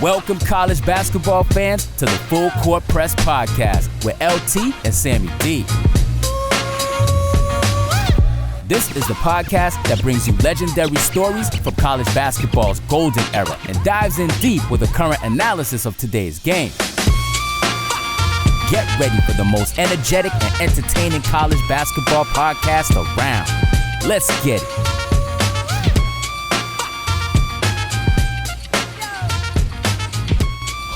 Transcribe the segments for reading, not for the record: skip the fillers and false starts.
Welcome, college basketball fans, to the Full Court Press Podcast with LT and Sammy D. This is the podcast that brings you legendary stories from college basketball's golden era and dives in deep with a current analysis of today's game. Get ready for the most energetic and entertaining college basketball podcast around. Let's get it.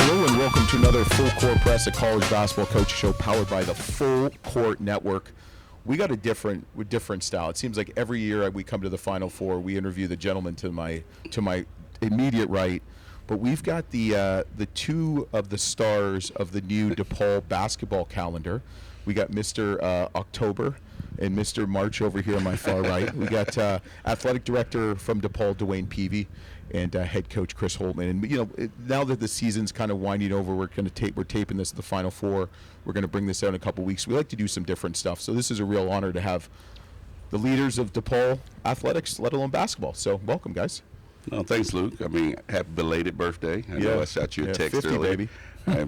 Hello and welcome to another Full Court Press, a college basketball coach show powered by the Full Court Network. We got a different style. It seems like every year we come to the Final Four, we interview the gentleman to my immediate right, but we've got the two of the stars of the new DePaul basketball calendar. We got Mr. October and Mr. March over here on my far right. We got athletic director from DePaul, DeWayne Peevy, and head coach Chris Holtmann. And now that the season's kind of winding over, we're taping this at the Final Four. We're going to bring this out in a couple weeks. We like to do some different stuff, so this is a real honor to have the leaders of DePaul athletics, let alone basketball. So welcome, guys. No, thanks, Luke. I mean, happy belated birthday. I know I shot you a text 50, earlier. Baby.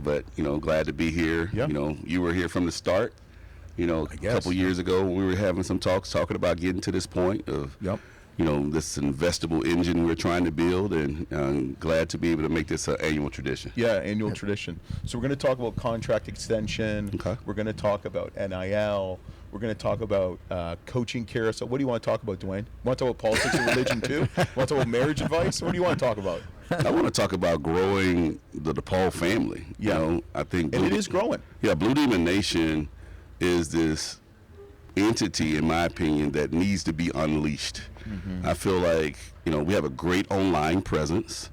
But glad to be here. Yeah. You were here from the start. A couple years ago, we were having some talking about getting to this point of this investable engine we're trying to build, and I'm glad to be able to make this an annual tradition. Yeah, annual tradition. So we're going to talk about contract extension. Okay. We're going to talk about NIL. We're going to talk about coaching carousel. What do you want to talk about, DeWayne? Want to talk about politics and religion too? Want to talk about marriage advice? What do you want to talk about? I want to talk about growing the DePaul family. I think, and it is growing. Yeah, Blue Demon Nation is this entity, in my opinion, that needs to be unleashed. Mm-hmm. I feel like we have a great online presence.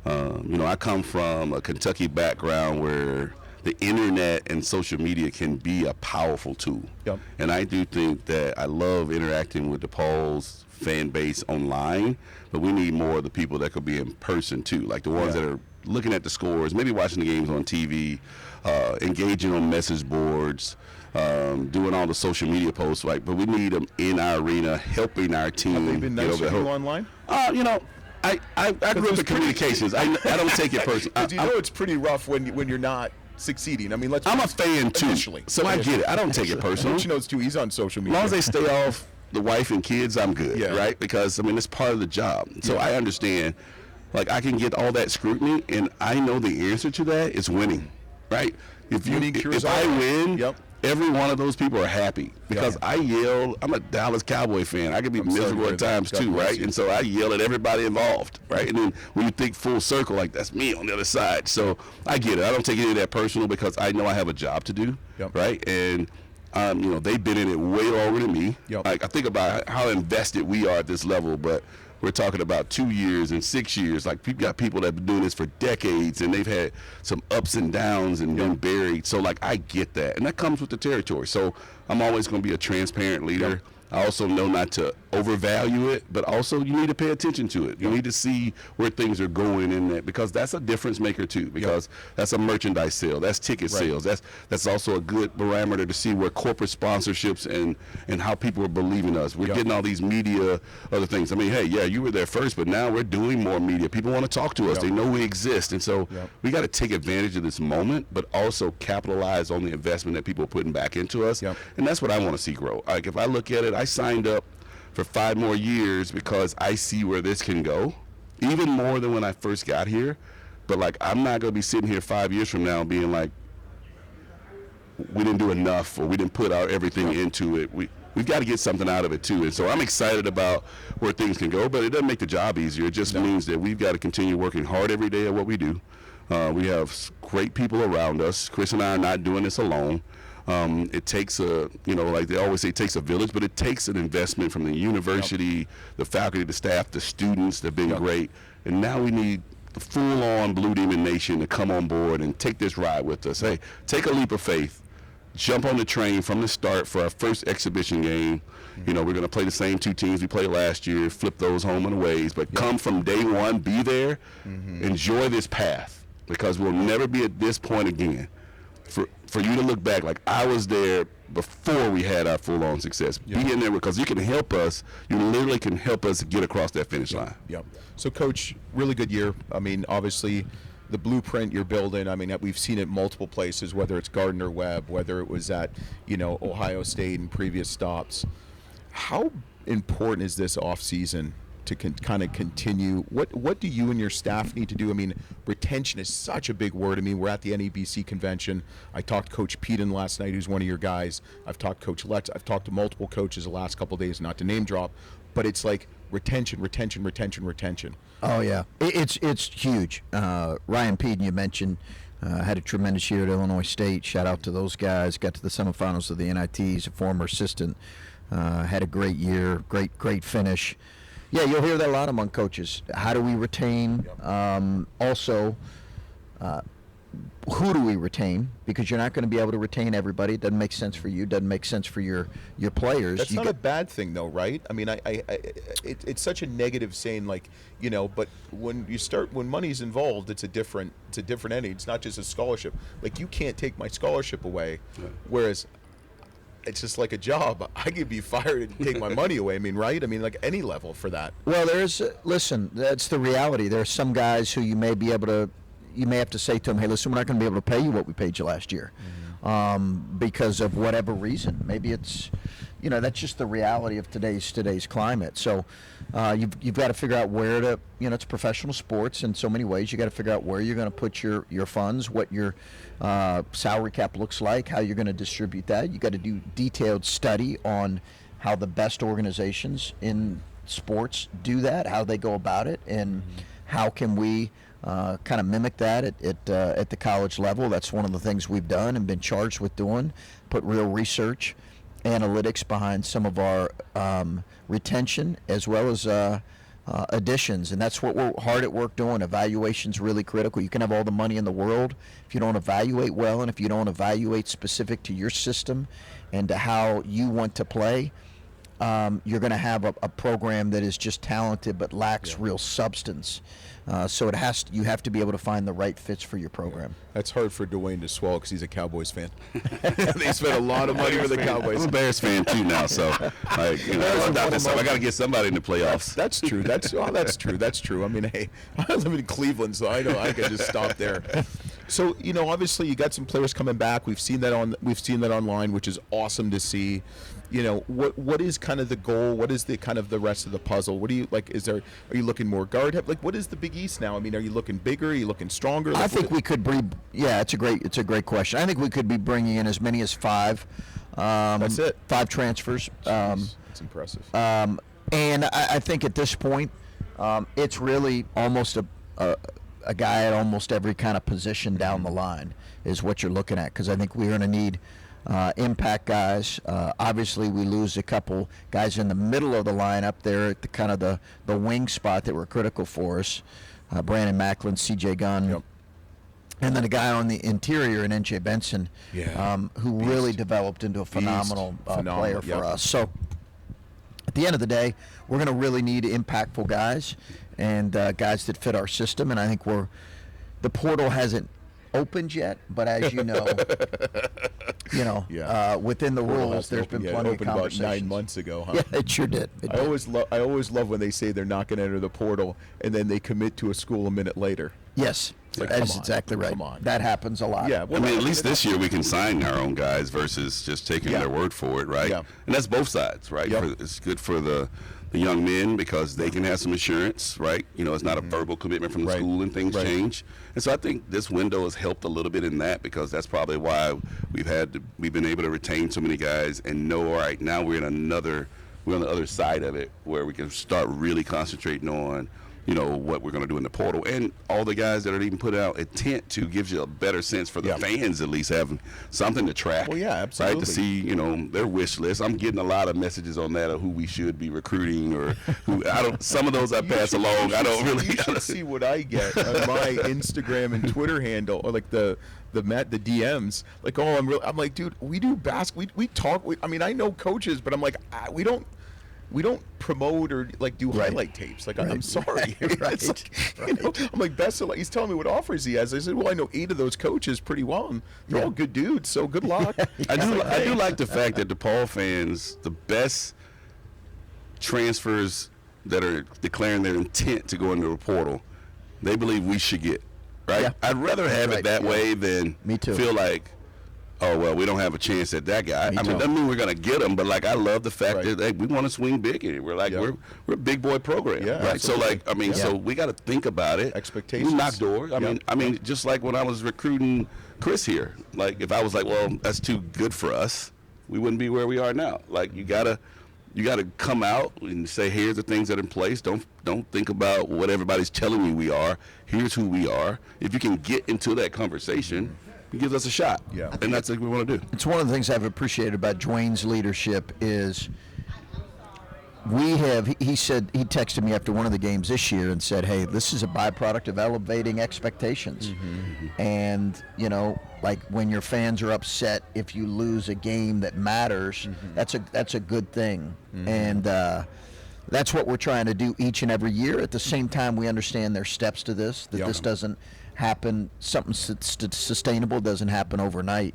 I come from a Kentucky background where the internet and social media can be a powerful tool. Yep. And I do think that I love interacting with DePaul's fan base online, but we need more of the people that could be in person too, like the ones that are looking at the scores, maybe watching the games on TV, engaging on message boards, doing all the social media posts, but we need them in our arena, helping our team. Have they been nice with you online? I grew up in communications. I don't take it personally. Because it's pretty rough when you're not succeeding. I mean, I'm a fan too, so I get it. I don't take it personally. But too, he's on social media. As long as they stay off the wife and kids, I'm good, right? Because it's part of the job. So I understand. I can get all that scrutiny, and I know the answer to that is winning, right? If I win, every one of those people are happy because I yell. I'm a Dallas Cowboy fan. I can be miserable at times too, right? And so I yell at everybody involved, right? And then when you think full circle, that's me on the other side. So I get it. I don't take any of that personal because I know I have a job to do, right? And they've been in it way longer than me. I think about how invested we are at this level, but we're talking about 2 years and 6 years. We've got people that have been doing this for decades, and they've had some ups and downs and been buried. So, I get that. And that comes with the territory. So I'm always going to be a transparent leader. I also know not to overvalue it, but also you need to pay attention to it. You need to see where things are going in that, because that's a difference maker too, because that's a merchandise sale, that's ticket sales, that's also a good barometer to see where corporate sponsorships and how people are believing us. We're getting all these media, other things. I mean, hey, you were there first, but now we're doing more media. People want to talk to us. They know we exist. And so we got to take advantage of this moment, but also capitalize on the investment that people are putting back into us. And that's what I want to see grow. If I look at it, I signed up for 5 more years because I see where this can go, even more than when I first got here. But I'm not going to be sitting here 5 years from now being like, we didn't do enough or we didn't put our everything into it. We've got to get something out of it too. And so I'm excited about where things can go, but it doesn't make the job easier. It just means that we've got to continue working hard every day at what we do. We have great people around us. Chris and I are not doing this alone. It takes like they always say, it takes a village, but it takes an investment from the university, the faculty, the staff, the students that have been great. And now we need the full-on Blue Demon Nation to come on board and take this ride with us. Hey, take a leap of faith. Jump on the train from the start for our first exhibition game. We're going to play the same 2 teams we played last year, flip those home and aways, but come from day one, be there, enjoy this path, because we'll never be at this point again. For you to look back, I was there before we had our full-on success. Be in there because you can help us. You literally can help us get across that finish line. So, Coach, really good year. I mean, obviously, the blueprint you're building. I mean, we've seen it multiple places, whether it's Gardner Webb, whether it was at, Ohio State and previous stops. How important is this off season to kind of continue? What do you and your staff need to do? I mean, retention is such a big word. I mean, we're at the NEBC convention. I talked to Coach Peden last night, who's one of your guys. I've talked to Coach Lex. I've talked to multiple coaches the last couple of days, not to name drop, but it's like retention. Oh yeah, it's huge. Ryan Peden, you mentioned, had a tremendous year at Illinois State. Shout out to those guys. Got to the semifinals of the NIT. He's a former assistant. Had a great year, great finish. Yeah, you'll hear that a lot among coaches. How do we retain? Also, who do we retain? Because you're not going to be able to retain everybody. It doesn't make sense for you. Doesn't make sense for your players. That's not a bad thing, though, right? I mean, it's such a negative saying, like, but when money's involved, it's a different entity. It's not just a scholarship. Like, you can't take my scholarship away, whereas it's just like a job. I could be fired and take my money away. I mean, right? I mean, like any level for that. Well, listen, that's the reality. There are some guys who you may have to say to them, hey, listen, we're not going to be able to pay you what we paid you last year, because of whatever reason. Maybe it's, that's just the reality of today's climate. So you've got to figure out where to, it's professional sports in so many ways. You got to figure out where you're going to put your funds, what your salary cap looks like, how you're going to distribute that. You got to do detailed study on how the best organizations in sports do that, how they go about it, and how can we kind of mimic that at the college level. That's one of the things we've done and been charged with doing. Put real research, analytics behind some of our retention as well as additions, and that's what we're hard at work doing. Evaluation's really critical. You can have all the money in the world if you don't evaluate well, and if you don't evaluate specific to your system and to how you want to play, you're going to have a program that is just talented but lacks real substance. So you have to be able to find the right fits for your program. That's hard for DeWayne to swallow because he's a Cowboys fan. They spent a lot of money for the Cowboys. I'm a Bears fan too now, so I got to get somebody in the playoffs. That's true. That's true. I mean, hey, I live in Cleveland, so I know I can just stop there. So obviously you got some players coming back. We've seen that online, which is awesome to see. What is kind of the goal? What is the kind of the rest of the puzzle? What do you like? Are you looking more guard? Like, what is the Big East now? I mean, are you looking bigger? Are you looking stronger? Like, I think we could bring. Yeah, it's a great question. I think we could be bringing in as many as 5. That's it. 5 transfers. It's impressive. And I think at this point, it's really almost a guy at almost every kind of position down the line is what you're looking at, because I think we're going to need impact guys. Obviously, we lose a couple guys in the middle of the line up there at the kind of the wing spot that were critical for us. Brandon Macklin, C.J. Gunn, and then a guy on the interior in N.J. Benson, who really developed into a phenomenal player for us. So at the end of the day, we're going to really need impactful guys and guys that fit our system. And I think the portal hasn't opened yet, but as you know, within the rules, there's been plenty of conversations. About 9 months ago, huh? Yeah, it sure did. I always love when they say they're not going to enter the portal and then they commit to a school a minute later. Yes, like, that's exactly right. Come on. That happens a lot. Yeah, well, I mean, at least this year we can sign our own guys versus just taking their word for it, right? Yeah. And that's both sides, right? Yep. It's good for the young men because they can have some assurance, right? It's not a verbal commitment from the school and things change. And so I think this window has helped a little bit in that, because that's probably why we've been able to retain so many guys and know, all right, now we're on the other side of it where we can start really concentrating on what we're going to do in the portal, and all the guys that are even put out intent to gives you a better sense for the fans, at least having something to track. Well, yeah, absolutely. Right, to see, their wish list. I'm getting a lot of messages on that of who we should be recruiting, or who some of those I pass along. I don't really. You should see what I get on my Instagram and Twitter handle, or like the DMs. Like, I'm like, dude, we do basketball. We talk. I mean, I know coaches, but I'm like, we don't promote or like do highlight tapes. Like, I'm sorry. It's like, I'm like, best of luck. He's telling me what offers he has. I said, well, I know 8 of those coaches pretty well, and they're all good dudes. So good luck. I do like the fact that DePaul fans, the best transfers that are declaring their intent to go into the portal, they believe we should get. right? Yeah. I'd rather have it that way than Me too. feel like, oh, well, we don't have a chance at that guy. Me I mean, too. doesn't mean we're going to get him, but, like, I love the fact that, hey, we want to swing big here. We're like, we're a big boy program, right? Absolutely. So, like, I mean, so we got to think about it. Expectations. We knock doors. I mean, just like when I was recruiting Chris here, like, if I was like, well, that's too good for us, we wouldn't be where we are now. Like, you gotta come out and say, here's the things that are in place. Don't think about what everybody's telling you we are. Here's who we are. If you can get into that conversation, it gives us a shot. Yeah. And that's what we want to do. It's one of the things I've appreciated about DeWayne's leadership is he said, he texted me after one of the games this year and said, hey, this is a byproduct of elevating expectations. And, you know, like when your fans are upset if you lose a game that matters, that's a good thing. And that's what we're trying to do each and every year. At the same time, we understand there's steps to this, that this doesn't happen, something sustainable doesn't happen overnight.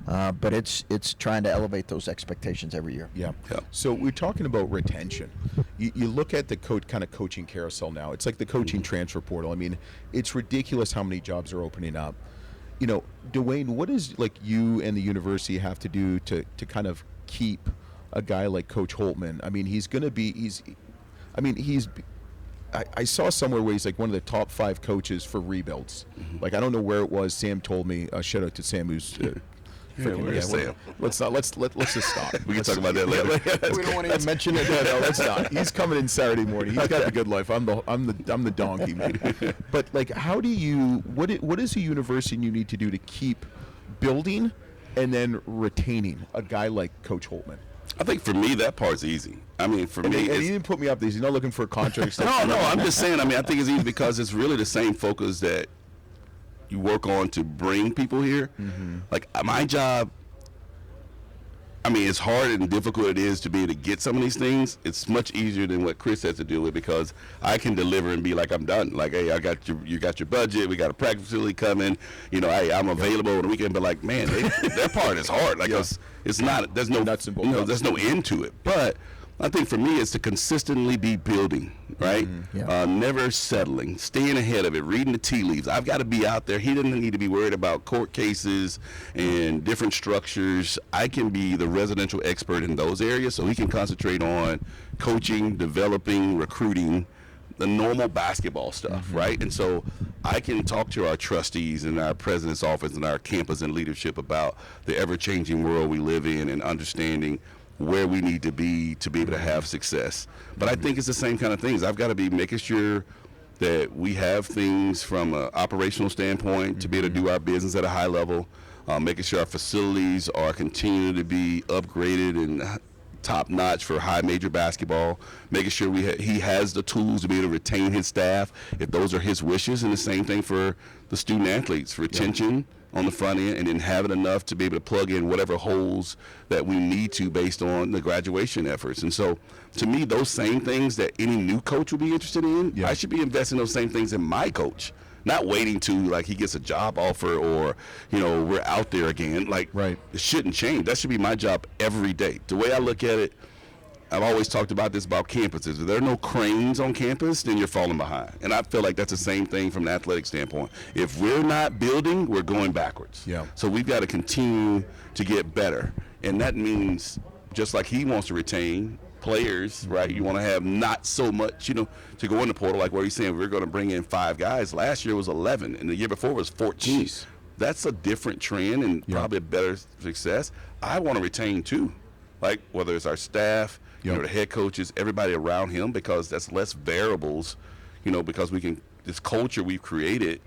But it's trying to elevate those expectations every year. So we're talking about retention. You look at the kind of coaching carousel now. It's like the coaching transfer portal. I mean, it's ridiculous how many jobs are opening up. You know, DeWayne, what does like you and the university have to do to kind of keep a guy like Coach Holtmann? I mean, I saw somewhere where he's like one of the top 5 coaches for rebuilds. Like, I don't know where it was. Sam told me. Shout out to Sam, who's Sam? Let's just stop. We can talk about that later. We don't want to even mention it. No, let's not. He's coming in Saturday morning. He's got the good life. I'm the donkey, man. But like, how do you? What is a university you need to do to keep building and then retaining a guy like Coach Holtmann? I think for me, that part's easy. I mean, for me, and he didn't put me up. He's not looking for a contract. No, I'm just saying. I mean, I think it's easy because it's really the same focus that you work on to bring people here. Like my job, I mean, as hard and difficult it is to be able to get some of these things, it's much easier than what Chris has to deal with because I can deliver and be like, I'm done. Like, hey, you got your budget. We got a practice facility coming. You know, hey, I'm available on the weekend. But like, man, that part is hard. Like, it's not. There's no nuts and bolts. There's no end to it. But I think for me, it's to consistently be building, right? Never settling, staying ahead of it, reading the tea leaves. I've got to be out there. He doesn't need to be worried about court cases and different structures. I can be the residential expert in those areas, so he can concentrate on coaching, developing, recruiting, the normal basketball stuff, right? And so I can talk to our trustees and our president's office and our campus and leadership about the ever-changing world we live in and understanding where we need to be able to have success. But I think it's the same kind of things. I've got to be making sure that we have things from an operational standpoint to be able to do our business at a high level, making sure our facilities are continuing to be upgraded and top notch for high major basketball, making sure he has the tools to be able to retain his staff if those are his wishes, and the same thing for the student athletes, retention on the front end, and then having enough to be able to plug in whatever holes that we need to based on the graduation efforts. And so to me, those same things that any new coach will be interested in, I should be investing those same things in my coach, not waiting to like he gets a job offer or, you know, we're out there again. Like, it shouldn't change. That should be my job every day. The way I look at it, I've always talked about this about campuses. If there are no cranes on campus, then you're falling behind. And I feel like that's the same thing from an athletic standpoint. If we're not building, we're going backwards. So we've got to continue to get better. And that means, just like he wants to retain players, right? You want to have not so much, you know, to go in the portal, like where he's saying we're going to bring in 5 guys. Last year was 11, and the year before was 14. That's a different trend and probably a better success. I want to retain too, like whether it's our staff, you know, the head coaches, everybody around him, because that's less variables, you know, because we can, this culture we've created,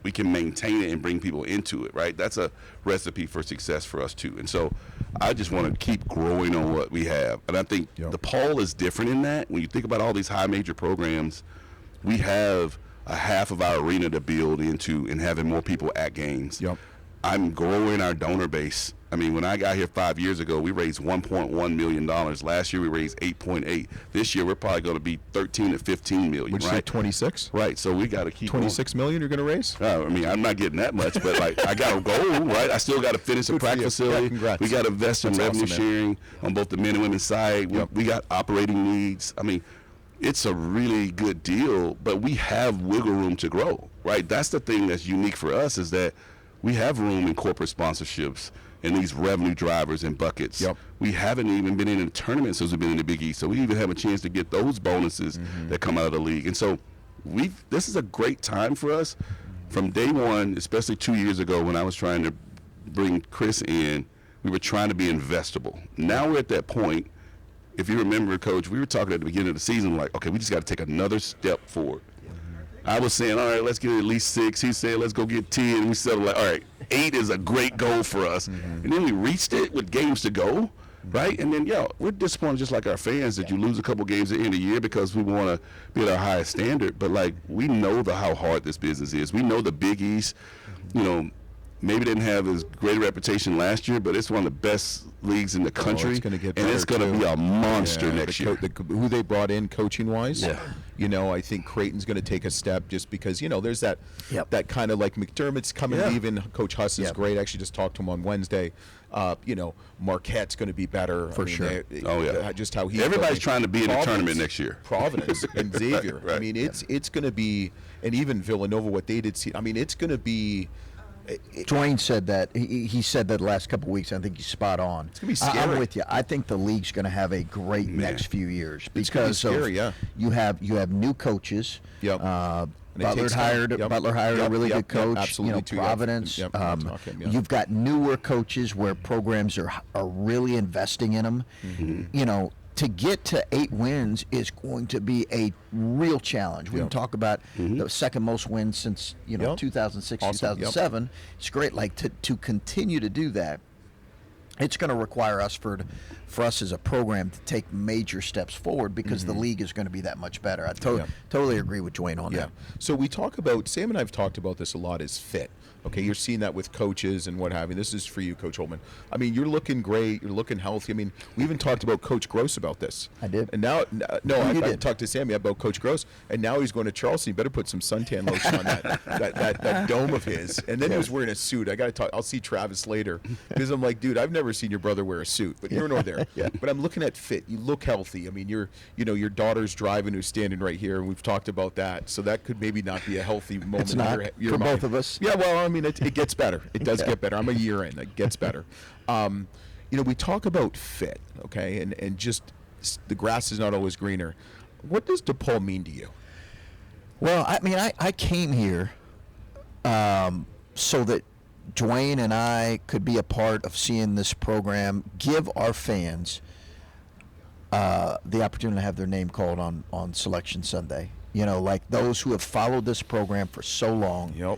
we can maintain it and bring people into it, right? That's a recipe for success for us too. And so I just want to keep growing on what we have. And I think DePaul is different in that. When you think about all these high major programs, we have a half of our arena to build into and having more people at games. I'm growing our donor base. I mean, when I got here 5 years ago, we raised $1.1 million. Last year, we raised $8.8. This year, we're probably going to be 13 to 15 million. Would you say 26? Right. So we got to keep 26 million. You're going to raise? I mean, I'm not getting that much, but like I got a goal, right? I still got to finish the practice facility. We got to invest in revenue sharing on both the men and women's side. We got operating needs. I mean, it's a really good deal, but we have wiggle room to grow. right? That's the thing that's unique for us is that we have room in corporate sponsorships and these revenue drivers and buckets. Yep. We haven't even been in a tournament since we've been in the Big East, so we even have a chance to get those bonuses that come out of the league. And so this is a great time for us. From day one, especially 2 years ago when I was trying to bring Chris in, we were trying to be investable. Now we're at that point. If you remember, Coach, we were talking at the beginning of the season like, okay, we just got to take another step forward. I was saying, all right, let's get at least 6. He said, let's go get 10. We settled like, all right, 8 is a great goal for us. And then we reached it with games to go, right? And then, we're disappointed just like our fans that you lose a couple games at the end of the year because we want to be at our highest standard. But, like, we know how hard this business is. We know the Big East, maybe didn't have as great a reputation last year, but it's one of the best leagues in the country. It's going to get and it's going to be a monster next year. Who they brought in coaching-wise, yeah. I think Creighton's going to take a step just because, there's that kind of like McDermott's coming, leaving. Coach Huss is great. I actually just talked to him on Wednesday. Marquette's going to be better. For sure. Just how he. Everybody's trying to be in the tournament next year. Providence and Xavier. Right. I mean, it's going to be, and even Villanova, what they did. I mean, it's going to be. DeWayne said that. He said that the last couple of weeks. I think he's spot on. It's going to be scary. I'm with you. I think the league's going to have a great next few years because it's gonna be scary, you have new coaches. Yep. Butler hired a really good coach. Absolutely. Providence. You've got newer coaches where programs are really investing in them. Mm-hmm. To get to 8 wins is going to be a real challenge. We can talk about the second most wins since 2006, awesome. 2007. It's great. Like to continue to do that, it's going to require us for us as a program to take major steps forward because the league is going to be that much better. I totally agree with Dwayne on that. So we talk about, Sam and I have talked about this a lot, is fit. Okay, you're seeing that with coaches and what have you. This is for you, Coach Holtmann. I mean, you're looking great. You're looking healthy. I mean, we even talked about Coach Gross about this. I did. And now, I talked to Sammy about Coach Gross, and now he's going to Charleston. You better put some suntan lotion on that dome of his. And then he was wearing a suit. I got to talk. I'll see Travis later because I'm like, dude, I've never seen your brother wear a suit, but you're nor there. But I'm looking at fit. You look healthy. I mean, your daughter's driving, who's standing right here, and we've talked about that. So that could maybe not be a healthy moment. It's not your for mind. both of us. Yeah, well, I mean, it gets better. It does get better. I'm a year in. It gets better. We talk about fit, okay, and just the grass is not always greener. What does DePaul mean to you? Well, I mean, I came here so that Dwayne and I could be a part of seeing this program give our fans the opportunity to have their name called on Selection Sunday. Like those who have followed this program for so long.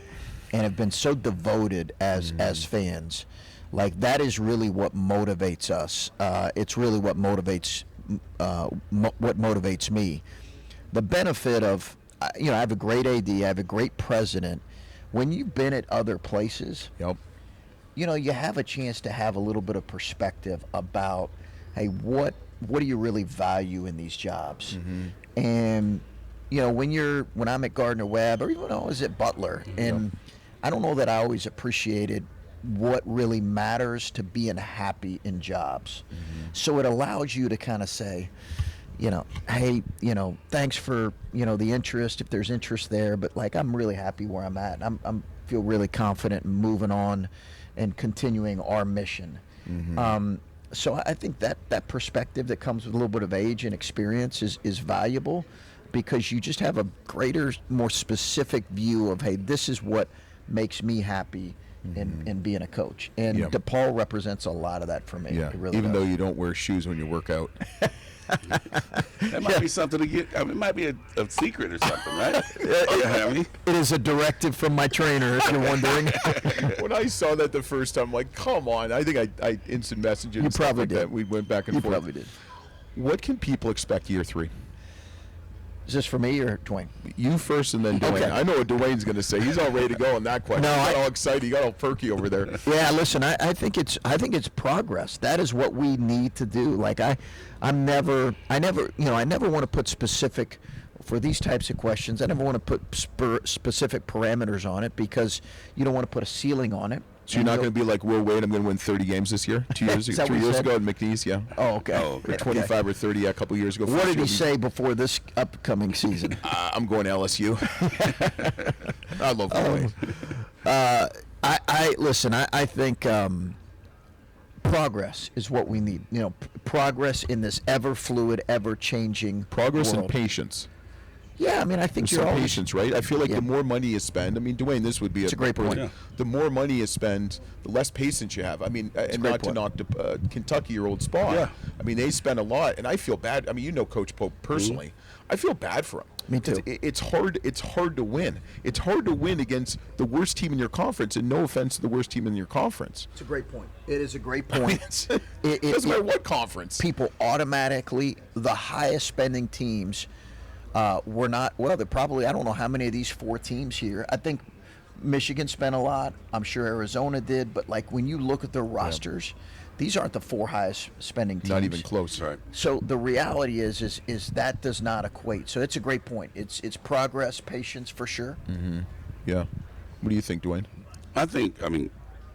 And have been so devoted as fans. Like that is really what motivates us. It's really what motivates me. The benefit of I have a great AD, I have a great president. When you've been at other places, you have a chance to have a little bit of perspective about, hey, what do you really value in these jobs? And when I'm at Gardner Webb, or even when I was at Butler, and I don't know that I always appreciated what really matters to being happy in jobs. So it allows you to kind of say, hey, thanks for, the interest, if there's interest there, but like I'm really happy where I'm at. I'm feel really confident in moving on and continuing our mission. So I think that perspective that comes with a little bit of age and experience is valuable because you just have a greater, more specific view of, hey, this is what makes me happy in being a coach. And DePaul represents a lot of that for me. It really even does. though you don't wear shoes when you work out. That might be something to get. I mean, it might be a secret or something, right? It is a directive from my trainer, if you're wondering. When I saw that the first time, I'm like, come on. I think I instant messaged you. You probably did. That. We went back and forth. You probably did. What can people expect year 3? Is this for me or Dwayne? You first and then Dwayne. Okay. I know what Dwayne's going to say. He's all ready to go on that question. No, he got all excited. He got all perky over there. Yeah, listen, I think it's progress. That is what we need to do. Like I never want to put specific for these types of questions. I never want to put specific parameters on it because you don't want to put a ceiling on it. So you're not going to be like Will Wade, I'm going to win 30 games this year? 2 years ago, 3 years ago at McNeese, yeah. Oh, okay. Or 25 or 30 a couple years ago. What did he say before this upcoming season? I'm going to LSU. I love Will Wade. I think progress is what we need. Progress in this ever fluid, ever changing progress world. And patience. Yeah, I mean, I think There's you're some always, patience, right? I feel like the more money you spend, I mean, DeWayne, this would be a great point. Yeah. The more money you spend, the less patience you have. I mean, and not to knock Kentucky, your old spot. Yeah. I mean, they spend a lot, and I feel bad. I mean, you know Coach Pope personally. Mm-hmm. I feel bad for him. Me too. It's hard to win. It's hard to win against the worst team in your conference, and no offense to the worst team in your conference. It's a great point. It is a great point. It doesn't matter what conference. People automatically, the highest spending teams were not, well, they're probably, I don't know how many of these 4 teams here. I think Michigan spent a lot. I'm sure Arizona did. But, like, when you look at their rosters, these aren't the 4 highest spending teams. Not even close. Right. So the reality is that does not equate. So it's a great point. It's progress, patience for sure. Mm-hmm. Yeah. What do you think, DeWayne? I think,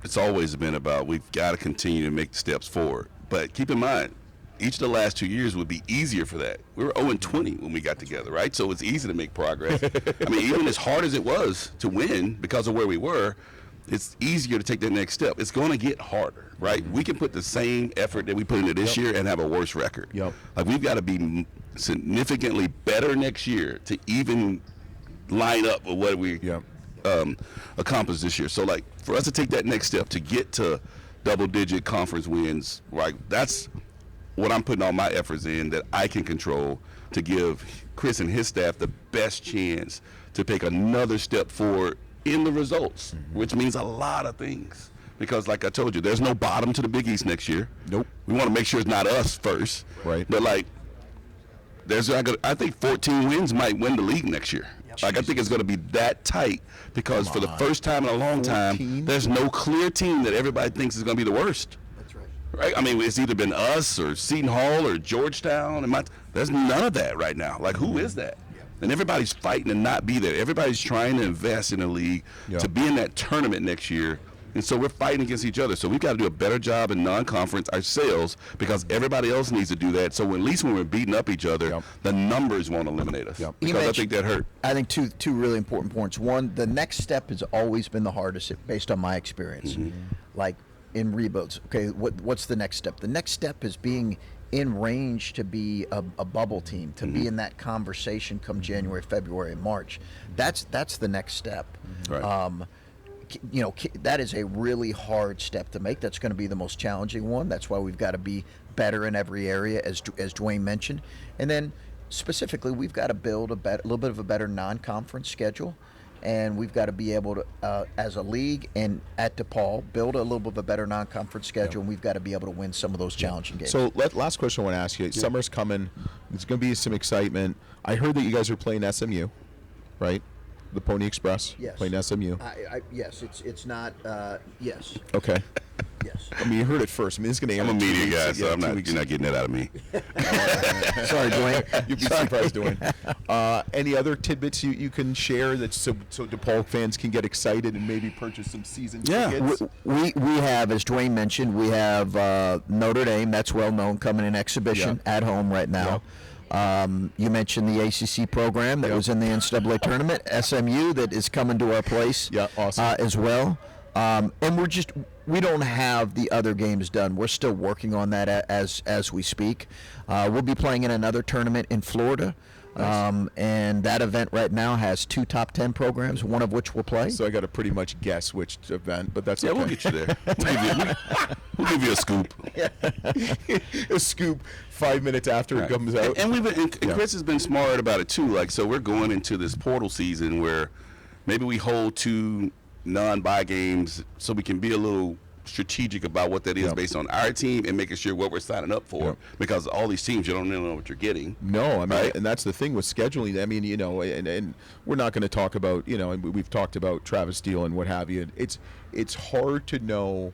it's always been about we've got to continue to make the steps forward. But keep in mind, each of the last 2 years would be easier for that. We were 0-20 when we got together, right? So it's easy to make progress. I mean, even as hard as it was to win because of where we were, it's easier to take that next step. It's going to get harder, right? Mm-hmm. We can put the same effort that we put into this year and have a worse record. Yep. Like, we've got to be significantly better next year to even line up with what we accomplished this year. So, like, for us to take that next step to get to double-digit conference wins, right, that's what I'm putting all my efforts in that I can control to give Chris and his staff the best chance to take another step forward in the results, which means a lot of things. Because, like I told you, there's no bottom to the Big East next year. Nope. We want to make sure it's not us first. Right. But, like, I think 14 wins might win the league next year. Like, I think it's going to be that tight because for the first time in a long time, there's no clear team that everybody thinks is going to be the worst. Right? I mean, it's either been us or Seton Hall or Georgetown. There's none of that right now. Like, who is that? And everybody's fighting to not be there. Everybody's trying to invest in the league to be in that tournament next year. And so we're fighting against each other. So we've got to do a better job in non-conference ourselves because everybody else needs to do that. So at least when we're beating up each other, the numbers won't eliminate us. Because I think that hurt. I think two really important points. One, the next step has always been the hardest based on my experience. Mm-hmm. Like, in rebuilds, okay, what's the next step? The next step is being in range to be a bubble team, to be in that conversation come January, February, and March. That's the next step. Right. That is a really hard step to make. That's going to be the most challenging one. That's why we've got to be better in every area, as DeWayne mentioned. And then specifically, we've got to build a little bit of a better non-conference schedule. And we've got to be able to, as a league and at DePaul, build a little bit of a better non-conference schedule, and we've got to be able to win some of those challenging games. So last question I want to ask you. Summer's coming. There's going to be some excitement. I heard that you guys are playing SMU, right? The Pony Express? Yes. Playing SMU? Yes, it's not, yes. Okay. Yes. I mean, you heard it first. I mean, it's going to I'm a media guy, so you're not getting that out of me. Sorry, DeWayne. You'd be surprised, DeWayne. Any other tidbits you can share that so DePaul fans can get excited and maybe purchase some season tickets? We have, as DeWayne mentioned, we have Notre Dame, that's well known, coming in exhibition at home right now. You mentioned the ACC program that was in the NCAA tournament, SMU, that is coming to our place as well. And we don't have the other games done. We're still working on that as we speak. We'll be playing in another tournament in Florida. Nice. And that event right now has 2 top 10 programs, one of which will play. So I got to pretty much guess which event, but that's okay. We'll get you there. We'll give you a scoop. A scoop 5 minutes after it comes out. And Chris has been smart about it too. Like, so we're going into this portal season where maybe we hold 2 non-bye games so we can be a little strategic about what that is based on our team and making sure what we're signing up for because all these teams, you don't really know what you're getting. No, I mean, and that's the thing with scheduling. I mean, and we're not going to talk about, and we've talked about Travis Steele and what have you. It's hard to know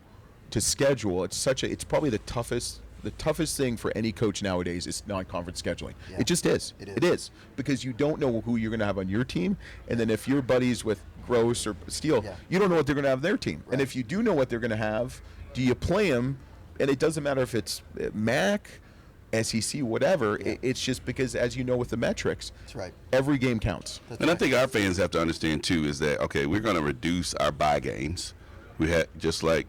to schedule. It's probably the toughest thing for any coach nowadays is non-conference scheduling. It just is. It is because you don't know who you're going to have on your team, and then if you're buddies with Gross or Steele. Yeah. You don't know what they're going to have on their team. Right. And if you do know what they're going to have, do you play them? And it doesn't matter if it's MAC, SEC, whatever. Yeah. It's just because, as you know, with the metrics, That's right. every game counts. And I think our fans have to understand too is that, okay, we're going to reduce our bye games. We had just like,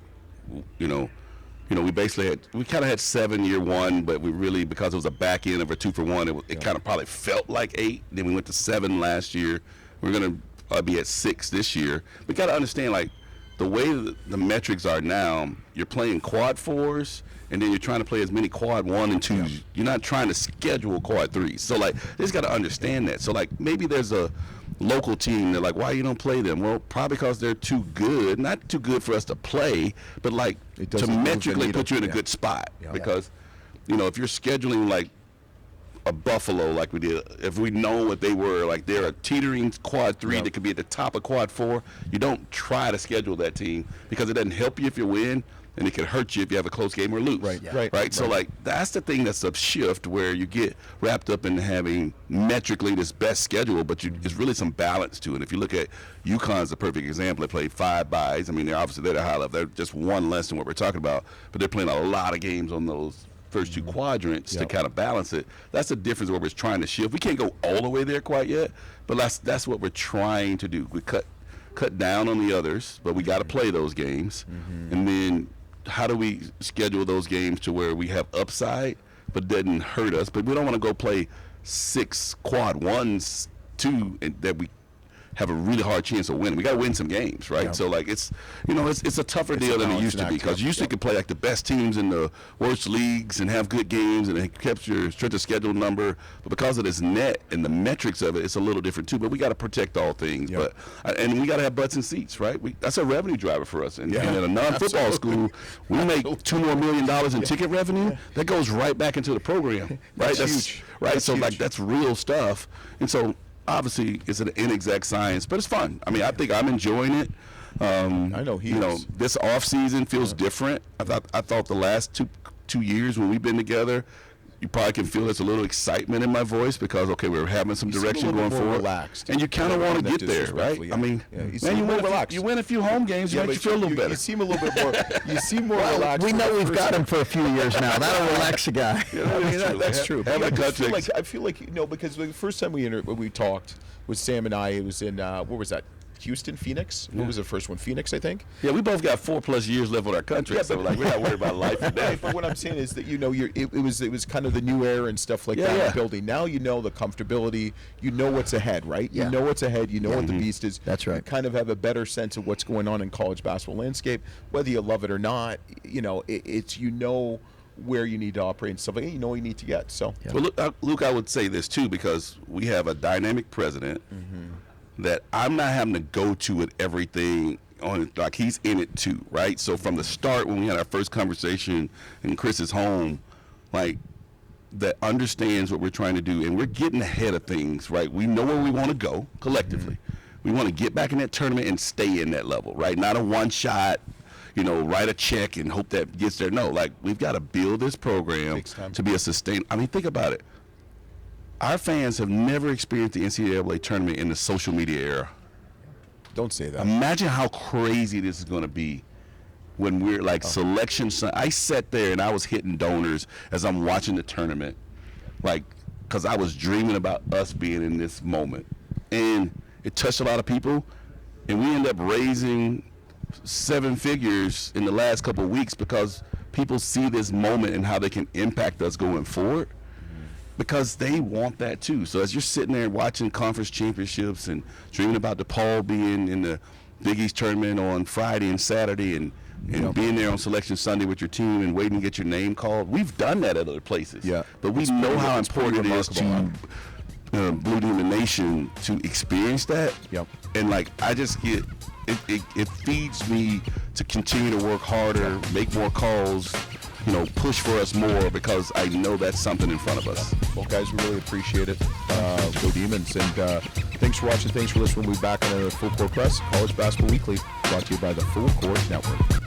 we basically we kind of had 7 year one, but we really, because it was a back end of a 2-for-1, it kind of probably felt like 8. Then we went to 7 last year. We're going to be at 6 this year. We got to understand, like, the way the metrics are now, you're playing quad 4s, and then you're trying to play as many quad 1 and 2s. Yeah. You're not trying to schedule quad 3s. So, like, they just got to understand that. So, like, maybe there's a local team, they're like, why you don't play them? Well, probably because they're too good. Not too good for us to play, but, like, to metrically put you in a good spot. Yeah. Because, if you're scheduling, like, a Buffalo like we did, if we know what they were, like they're a teetering quad 3 that could be at the top of quad 4, you don't try to schedule that team because it doesn't help you if you win, and it can hurt you if you have a close game or lose. Right. So, like, that's the thing that's a shift where you get wrapped up in having metrically this best schedule, but it's really some balance to it. If you look at UConn's a perfect example. They played 5 byes. I mean, they're at a high level. They're just one less than what we're talking about, but they're playing a lot of games on those first 2 quadrants to kind of balance it. That's the difference where we're trying to shift. We can't go all the way there quite yet, but that's what we're trying to do. We cut down on the others, but we got to play those games. And then how do we schedule those games to where we have upside but doesn't hurt us? But we don't want to go play 6 quad 1s too, and that we have a really hard chance of winning. We got to win some games, right? Yeah. So, like, it's a tougher deal than it used to be, because you used to could play like the best teams in the worst leagues and have good games, and it kept your strength of schedule number. But because of this net and the metrics of it, it's a little different too. But we got to protect all things. But we got to have butts and seats, right? That's a revenue driver for us. And in a non-football school, we make $2 more million in ticket revenue. That goes right back into the program, right? That's huge, right? That's huge. Like, that's real stuff. And so, obviously, it's an inexact science, but it's fun. I mean, I think I'm enjoying it. I know this off season feels different. I thought the last two years when we've been together, you probably can feel there's a little excitement in my voice because, okay, we're having some direction going forward. Relaxed. And you kind of want to get there, right? I mean, you win a few home games, you feel a little better. You seem a little bit more. You seem more relaxed. We know we've got him for a few years now. That'll relax a guy. That's true. I feel like because the first time we talked with Sam and I, it was in what was that? Houston, Phoenix. What was the first one? Phoenix, I think. Yeah, we both got 4+ years left on our contract, so like we're not worried about life or death. But what I'm saying is that it was kind of the new era and stuff like that in the building. Now the comfortability. You know what's ahead, right? You know what's ahead. You know what the beast is. That's right. You kind of have a better sense of what's going on in college basketball landscape, whether you love it or not. It's where you need to operate and stuff like that. You know what you need to get. So, well, Luke, I would say this too, because we have a dynamic president. That I'm not having to go to with everything on, like he's in it too, right? So from the start, when we had our first conversation in Chris's home, like, that understands what we're trying to do, and we're getting ahead of things, right? We know where we want to go collectively. We want to get back in that tournament and stay in that level, right? Not a one shot, write a check and hope that gets there. No, like, we've got to build this program to be a sustained. I mean, think about it. Our fans have never experienced the NCAA tournament in the social media era. Don't say that. Imagine how crazy this is going to be when we're like selection. I sat there and I was hitting donors as I'm watching the tournament, like, because I was dreaming about us being in this moment. And it touched a lot of people, and we ended up raising 7 figures in the last couple of weeks because people see this moment and how they can impact us going forward. Because they want that too. So as you're sitting there watching conference championships and dreaming about DePaul being in the Big East tournament on Friday and Saturday and being there on Selection Sunday with your team and waiting to get your name called, we've done that at other places. Yeah. But we know how important it is to Blue Demon Nation to experience that. Yep. And like, I just get it feeds me to continue to work harder, make more calls. Push for us more, because I know that's something in front of us. Well, guys, we really appreciate it. Go Demons. And thanks for watching. Thanks for listening. We'll be back on the Full Court Press, College Basketball Weekly, brought to you by the Full Court Network.